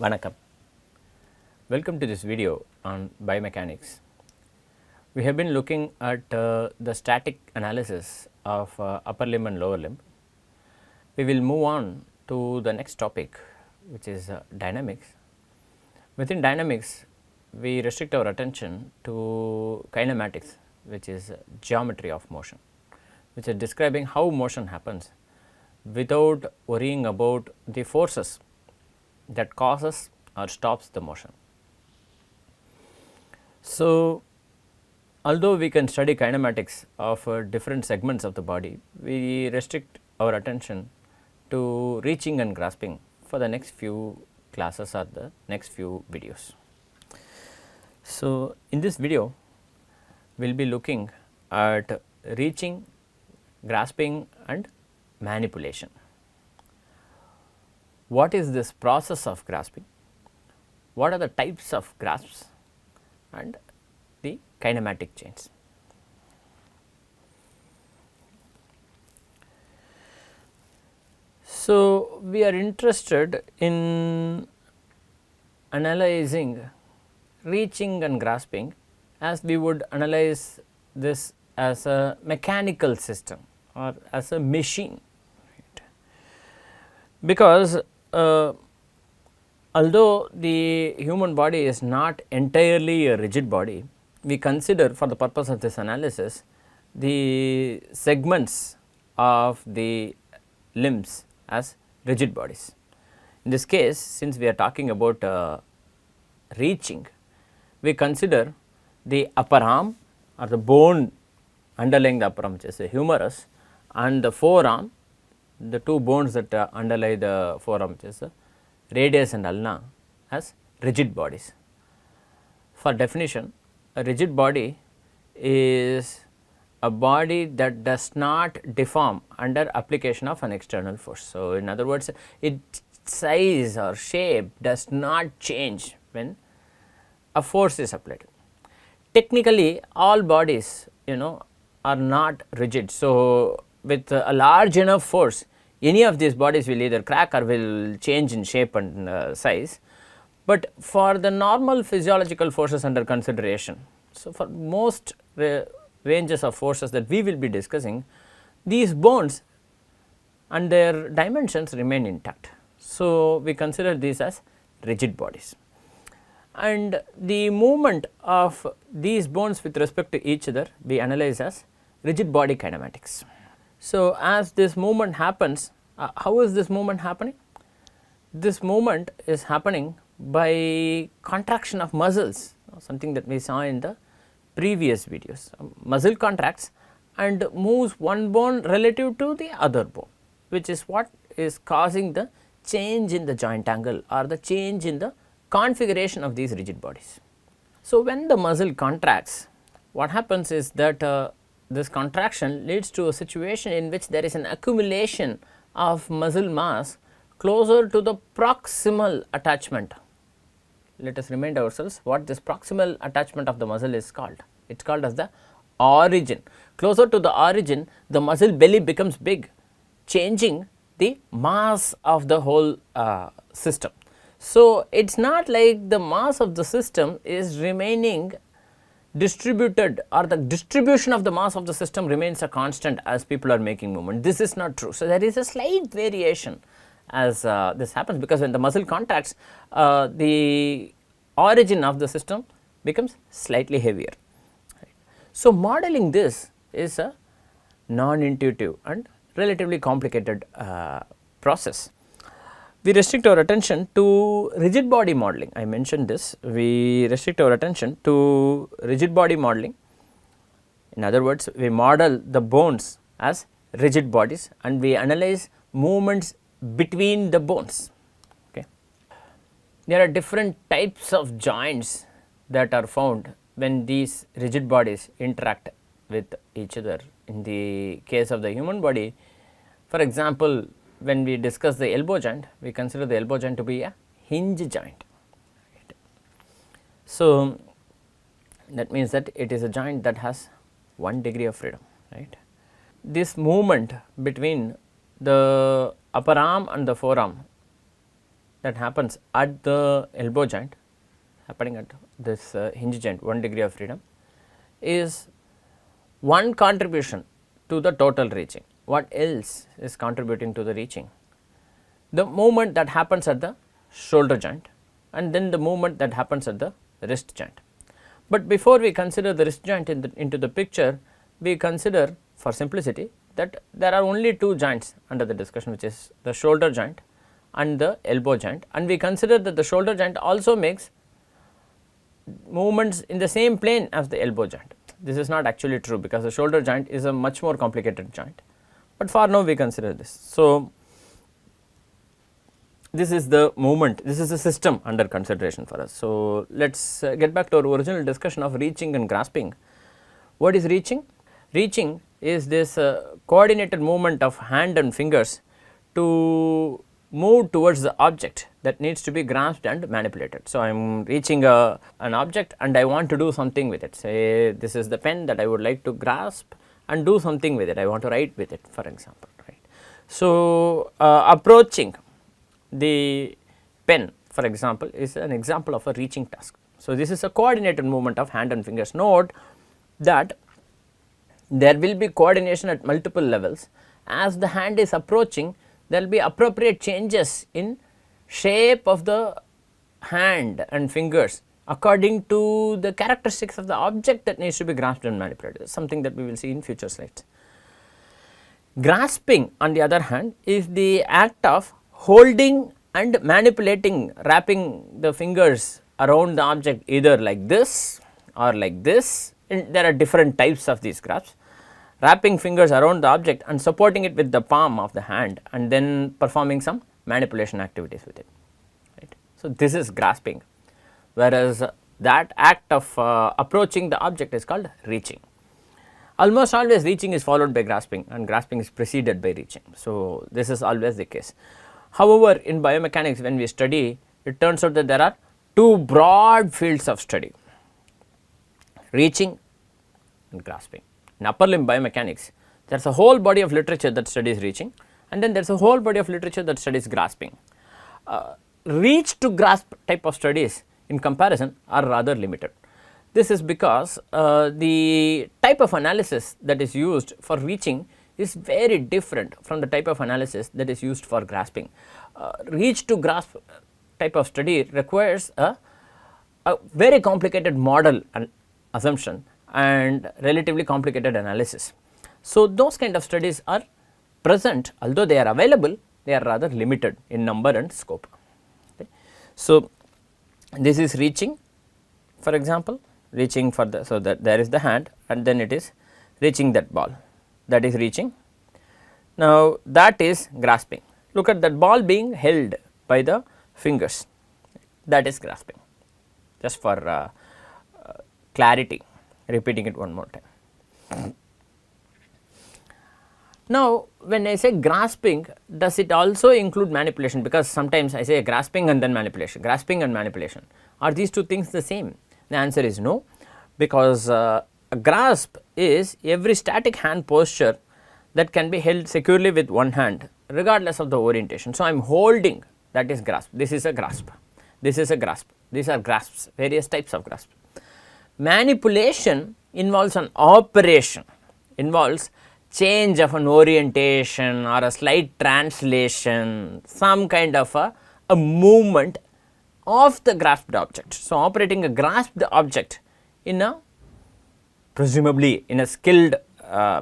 Vanakkam. Welcome to this video on biomechanics. We have been looking at the static analysis of upper limb and lower limb. We will move on to the next topic, which is dynamics. Within dynamics, we restrict our attention to kinematics, which is geometry of motion, which is describing how motion happens without worrying about the forces that causes or stops the motion. So, although we can study kinematics of different segments of the body, we restrict our attention to reaching and grasping for the next few classes or the next few videos. So, in this video we will be looking at reaching, grasping and manipulation. What is this process of grasping? What are the types of grasps and the kinematic chains? So, we are interested in analyzing reaching and grasping as we would analyze this as a mechanical system or as a machine, right? Because although the human body is not entirely a rigid body, we consider for the purpose of this analysis the segments of the limbs as rigid bodies. In this case, since we are talking about reaching, we consider the upper arm or the bone underlying the upper arm, which is the humerus, and the forearm, the two bones that underlie the forearm, which is the radius and ulna, as rigid bodies. For definition, a rigid body is a body that does not deform under application of an external force. So, in other words, its size or shape does not change when a force is applied. Technically, all bodies are not rigid. So, with a large enough force, any of these bodies will either crack or will change in shape and size. But for the normal physiological forces under consideration, so for most ranges of forces that we will be discussing, these bones and their dimensions remain intact. So, we consider these as rigid bodies, and the movement of these bones with respect to each other we analyze as rigid body kinematics. So, as this movement happens, how is this movement happening? This movement is happening by contraction of muscles, something that we saw in the previous videos. Muscle contracts and moves one bone relative to the other bone, which is what is causing the change in the joint angle or the change in the configuration of these rigid bodies. So, when the muscle contracts, what happens is that this contraction leads to a situation in which there is an accumulation of muscle mass closer to the proximal attachment. Let us remind ourselves what this proximal attachment of the muscle is called. It is called as the origin. Closer to the origin, the muscle belly becomes big, changing the mass of the whole system. So, it is not like the mass of the system is remaining distributed, or the distribution of the mass of the system remains a constant as people are making movement. This is not true. So, there is a slight variation as this happens, because when the muscle contracts, the origin of the system becomes slightly heavier. Right. So, modeling this is a non-intuitive and relatively complicated process. We restrict our attention to rigid body modeling. I mentioned this. We restrict our attention to rigid body modeling. In other words, we model the bones as rigid bodies and we analyze movements between the bones. Okay. There are different types of joints that are found when these rigid bodies interact with each other. In the case of the human body, for example, when we discuss the elbow joint, we consider the elbow joint to be a hinge joint. Right. So, that means that it is a joint that has 1 degree of freedom, right. This movement between the upper arm and the forearm that happens at the elbow joint, happening at this hinge joint, 1 degree of freedom, is one contribution to the total reaching. What else is contributing to the reaching? The movement that happens at the shoulder joint, and then the movement that happens at the wrist joint. But before we consider the wrist joint into the picture, we consider, for simplicity, that there are only two joints under the discussion, which is the shoulder joint and the elbow joint, and we consider that the shoulder joint also makes movements in the same plane as the elbow joint. This is not actually true, because the shoulder joint is a much more complicated joint, but for now we consider this. So, this is the movement, this is the system under consideration for us. So, let us get back to our original discussion of reaching and grasping. What is reaching? Reaching is this coordinated movement of hand and fingers to move towards the object that needs to be grasped and manipulated. So, I am reaching an object and I want to do something with it. Say this is the pen that I would like to grasp and do something with it, I want to write with it, for example, right. So, approaching the pen, for example, is an example of a reaching task. So, this is a coordinated movement of hand and fingers. Note that there will be coordination at multiple levels. As the hand is approaching, there will be appropriate changes in shape of the hand and fingers according to the characteristics of the object that needs to be grasped and manipulated, something that we will see in future slides. Grasping, on the other hand, is the act of holding and manipulating, wrapping the fingers around the object either like this or like this, and there are different types of these grasps. Wrapping fingers around the object and supporting it with the palm of the hand, and then performing some manipulation activities with it, right. So, this is grasping, whereas that act of approaching the object is called reaching. Almost always reaching is followed by grasping, and grasping is preceded by reaching. So, this is always the case. However, in biomechanics, when we study, it turns out that there are two broad fields of study: reaching and grasping. In upper limb biomechanics, there is a whole body of literature that studies reaching, and then there is a whole body of literature that studies grasping. Reach to grasp type of studies in comparison are rather limited. This is because the type of analysis that is used for reaching is very different from the type of analysis that is used for grasping. Reach to grasp type of study requires a very complicated model and assumption and relatively complicated analysis. So, those kind of studies are present, although they are available, they are rather limited in number and scope. Okay. So, this is reaching, for example, reaching for the, so that there is the hand and then it is reaching that ball, that is reaching. Now, that is grasping. Look at that ball being held by the fingers, that is grasping, just for clarity, repeating it one more time. Now, when I say grasping, does it also include manipulation? Because sometimes I say grasping and then manipulation, grasping and manipulation. Are these two things the same? The answer is no, because a grasp is every static hand posture that can be held securely with one hand regardless of the orientation. So, I am holding, that is grasp, this is a grasp, this is a grasp, these are grasps, various types of grasp. Manipulation involves an operation, involves change of an orientation or a slight translation, some kind of a movement of the grasped object. So, operating a grasped object in a presumably in a skilled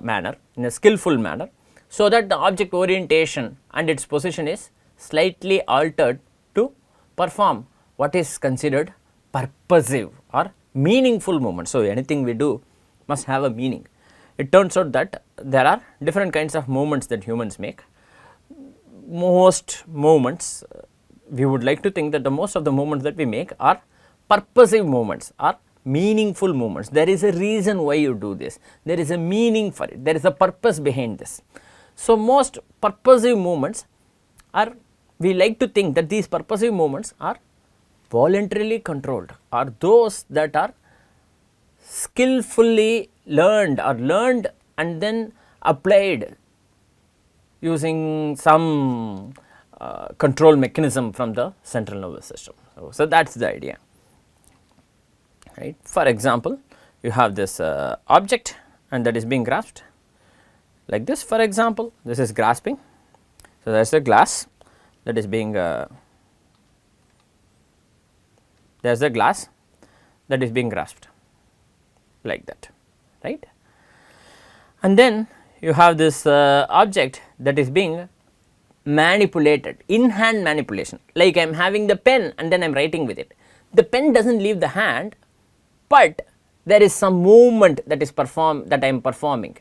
manner, in a skillful manner, so that the object orientation and its position is slightly altered to perform what is considered purposive or meaningful movement. So, anything we do must have a meaning. It turns out that there are different kinds of movements that humans make. Most movements, we would like to think that the most of the movements that we make are purposive movements, are meaningful movements. There is a reason why you do this, there is a meaning for it, there is a purpose behind this. So, most purposive movements are, we like to think that these purposive movements are voluntarily controlled, or those that are skillfully learned or learned and then applied using some control mechanism from the central nervous system. So that is the idea, right. For example, you have this object and that is being grasped like this. For example, this is grasping. So, there is a glass that is being there is a glass that is being grasped like that, right. And then you have this object that is being manipulated, in hand manipulation, like I am having the pen and then I am writing with it. The pen does not leave the hand, but there is some movement that is that I am performing.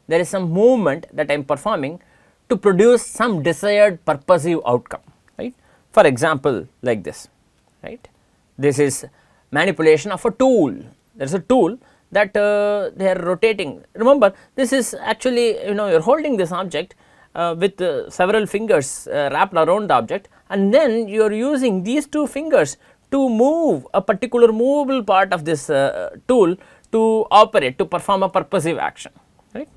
There is some movement that I am performing to produce some desired purposive outcome, right. For example, like this, right. This is manipulation of a tool. There is a tool that they are rotating. Remember, this is actually, you are holding this object with several fingers wrapped around the object, and then you are using these two fingers to move a particular movable part of this tool to operate, to perform a purposive action, right.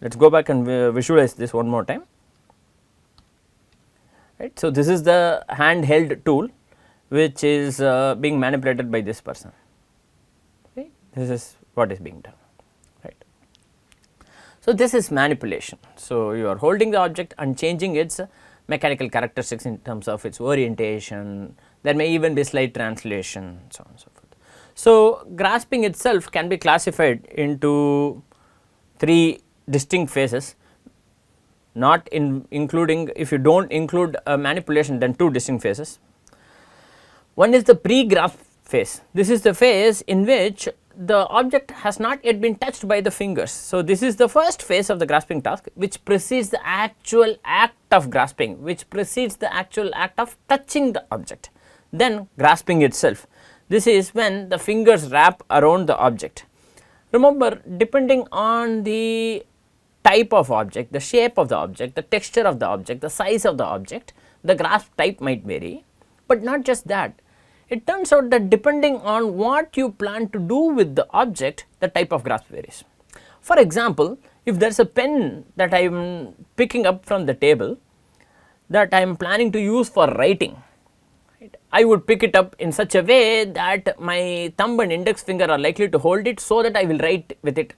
Let us go back and visualize this one more time, right. So, this is the handheld tool which is being manipulated by this person, right. This is what is being done, right. So, this is manipulation. So, you are holding the object and changing its mechanical characteristics in terms of its orientation. There may even be slight translation, so on and so forth. So, grasping itself can be classified into 3 distinct phases, not including, if you do not include manipulation, then 2 distinct phases. One is the pre-grasp phase. This is the phase in which the object has not yet been touched by the fingers. So, this is the first phase of the grasping task, which precedes the actual act of grasping, which precedes the actual act of touching the object. Then grasping itself, this is when the fingers wrap around the object. Remember, depending on the type of object, the shape of the object, the texture of the object, the size of the object, the grasp type might vary, but not just that. It turns out that depending on what you plan to do with the object, the type of grasp varies. For example, if there is a pen that I am picking up from the table that I am planning to use for writing, right, I would pick it up in such a way that my thumb and index finger are likely to hold it, so that I will write with it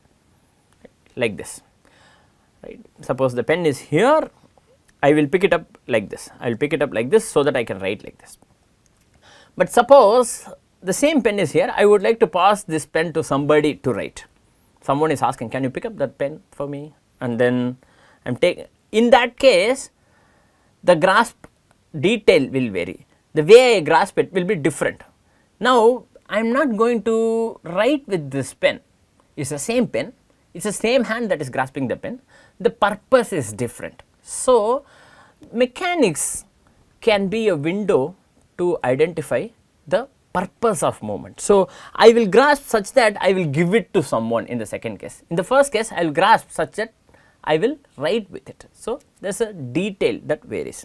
like this, right. Suppose the pen is here, I will pick it up like this, I will pick it up like this so that I can write like this. But suppose the same pen is here, I would like to pass this pen to somebody to write. Someone is asking, can you pick up that pen for me? And then I am taking, in that case, the grasp detail will vary. The way I grasp it will be different. Now, I am not going to write with this pen. It is the same pen, it is the same hand that is grasping the pen. The purpose is different. So, mechanics can be a window to identify the purpose of movement. So, I will grasp such that I will give it to someone in the second case. In the first case, I will grasp such that I will write with it. So, there is a detail that varies.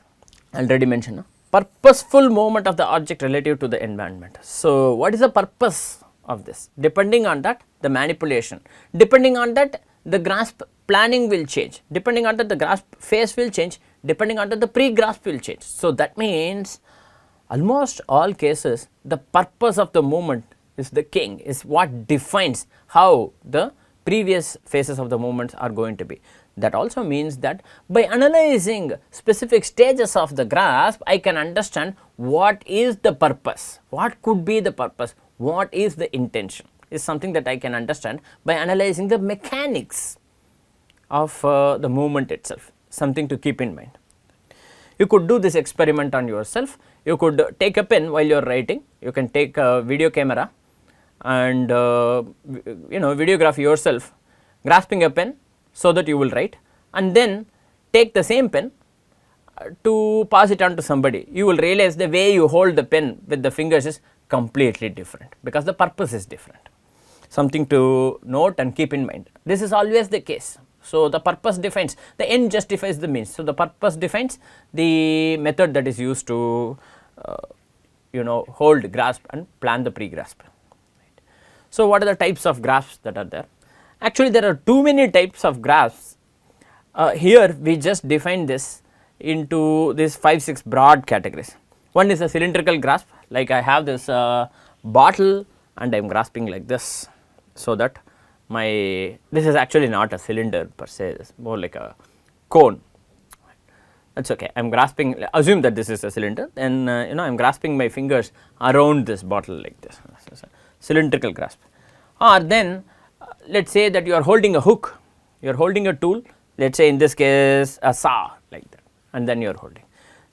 I already mentioned purposeful movement of the object relative to the environment. So, what is the purpose of this? Depending on that, the manipulation, depending on that, the grasp planning will change, depending on that, the grasp phase will change, depending on that, the pre-grasp will change. So, that means almost all cases the purpose of the movement is the king, is what defines how the previous phases of the movements are going to be. That also means that by analyzing specific stages of the grasp, I can understand what is the purpose, what could be the purpose, what is the intention, is something that I can understand by analyzing the mechanics of the movement itself, something to keep in mind. You could do this experiment on yourself. You could take a pen while you are writing, you can take a video camera and videograph yourself grasping a pen so that you will write, and then take the same pen to pass it on to somebody. You will realize the way you hold the pen with the fingers is completely different, because the purpose is different. Something to note and keep in mind. This is always the case. So, the purpose defines, the end justifies the means. So, the purpose defines the method that is used to hold, grasp and plan the pre-grasp. Right. So, what are the types of grasps that are there? Actually, there are too many types of grasps. Here we just define this into these 5-6 broad categories. One is a cylindrical grasp, like I have this bottle and I am grasping like this, so that this is actually not a cylinder per se, it is more like a cone. That is okay. I am grasping, assume that this is a cylinder, then I am grasping my fingers around this bottle like this. This is a cylindrical grasp. Or then let us say that you are holding a hook, you are holding a tool, let us say in this case a saw like that, and then you are holding.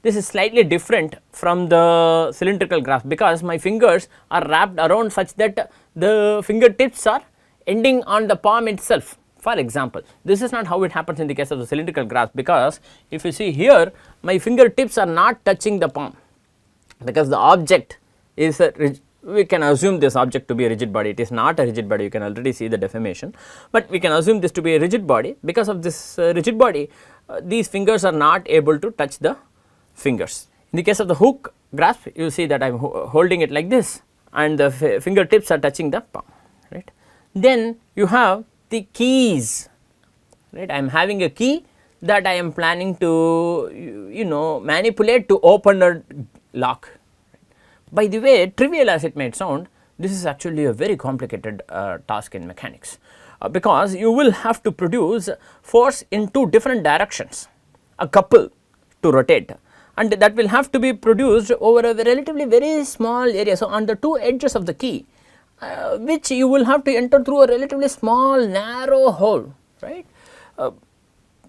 This is slightly different from the cylindrical grasp, because my fingers are wrapped around such that the fingertips are ending on the palm itself. For example, this is not how it happens in the case of the cylindrical grasp, because if you see here, my fingertips are not touching the palm, because the object is we can assume this object to be a rigid body. It is not a rigid body, you can already see the deformation, but we can assume this to be a rigid body. Because of this rigid body, these fingers are not able to touch the fingers. In the case of the hook grasp, you see that I am holding it like this, and the fingertips are touching the palm, right. Then you have the keys, right. I am having a key that I am planning to manipulate to open a lock. By the way, trivial as it may sound, this is actually a very complicated task in mechanics, because you will have to produce force in two different directions, a couple to rotate, and that will have to be produced over a relatively very small area. So, on the two edges of the key, which you will have to enter through a relatively small narrow hole, right.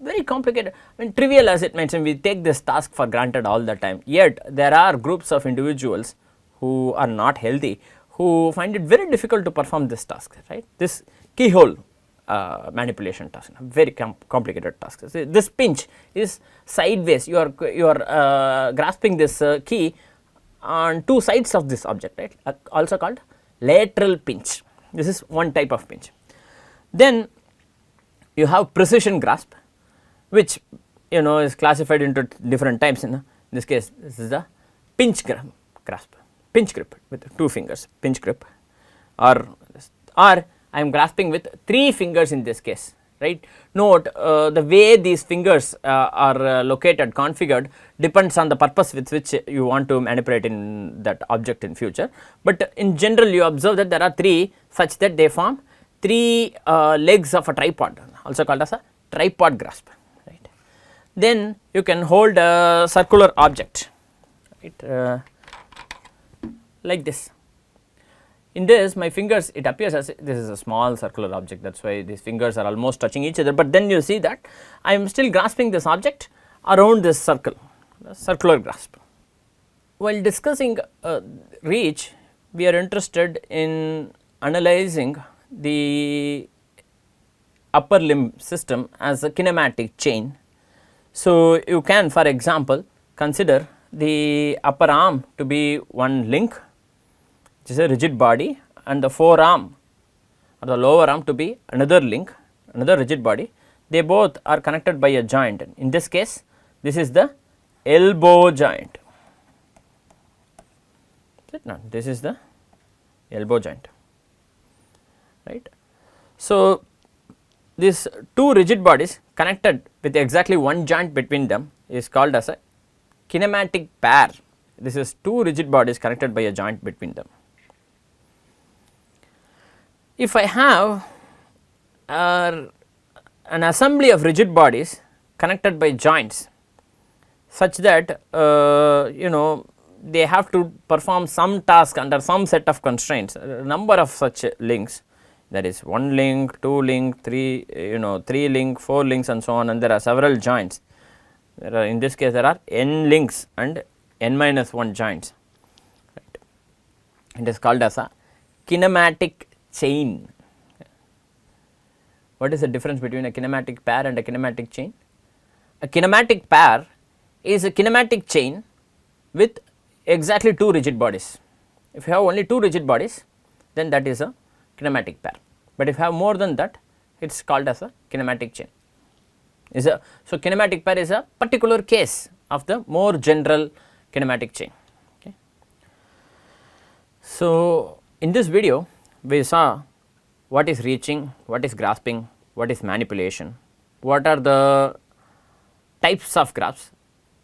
Very complicated. I mean, trivial as it may seem, we take this task for granted all the time, yet there are groups of individuals who are not healthy, who find it very difficult to perform this task, right. This keyhole manipulation task, very complicated task. So, this pinch is sideways, you are grasping this key on two sides of this object, right, also called lateral pinch. This is one type of pinch. Then you have precision grasp, which is classified into different types. In this case, this is the pinch grasp, pinch grip with two fingers, pinch grip, or I am grasping with 3 fingers in this case, right. Note the way these fingers are located, configured, depends on the purpose with which you want to manipulate in that object in future, but in general you observe that there are 3 such that they form 3 legs of a tripod, also called as a tripod grasp, right. Then you can hold a circular object, right, like this. In this, my fingers, it appears as this is a small circular object, that is why these fingers are almost touching each other, but then you see that I am still grasping this object around this circle, the circular grasp. While discussing reach, we are interested in analyzing the upper limb system as a kinematic chain. So, you can, for example, consider the upper arm to be one link, which is a rigid body, and the forearm or the lower arm to be another link, another rigid body. They both are connected by a joint. In this case, this is the elbow joint. Now, this is the elbow joint, right. So, these 2 rigid bodies connected with exactly one joint between them is called as a kinematic pair. This is 2 rigid bodies connected by a joint between them. If I have an assembly of rigid bodies connected by joints such that they have to perform some task under some set of constraints, a number of such links, that is 1 link, 2 link, 3 link, 4 links and so on, and there are several joints. There are, in this case, there are n links and n minus 1 joints, right. It is called as a kinematic chain. What is the difference between a kinematic pair and a kinematic chain? A kinematic pair is a kinematic chain with exactly 2 rigid bodies. If you have only 2 rigid bodies, then that is a kinematic pair, but if you have more than that, it is called as a kinematic chain. So, kinematic pair is a particular case of the more general kinematic chain. Okay. So, in this video we saw what is reaching, what is grasping, what is manipulation, what are the types of grasps,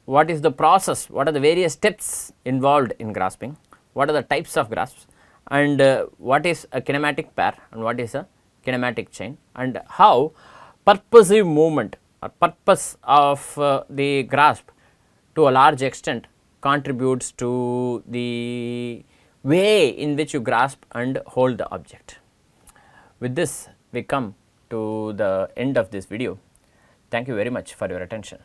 what is the process, what are the various steps involved in grasping, what are the types of grasps, and what is a kinematic pair and what is a kinematic chain, and how purposive movement or purpose of the grasp to a large extent contributes to the way in which you grasp and hold the object. With this, we come to the end of this video. Thank you very much for your attention.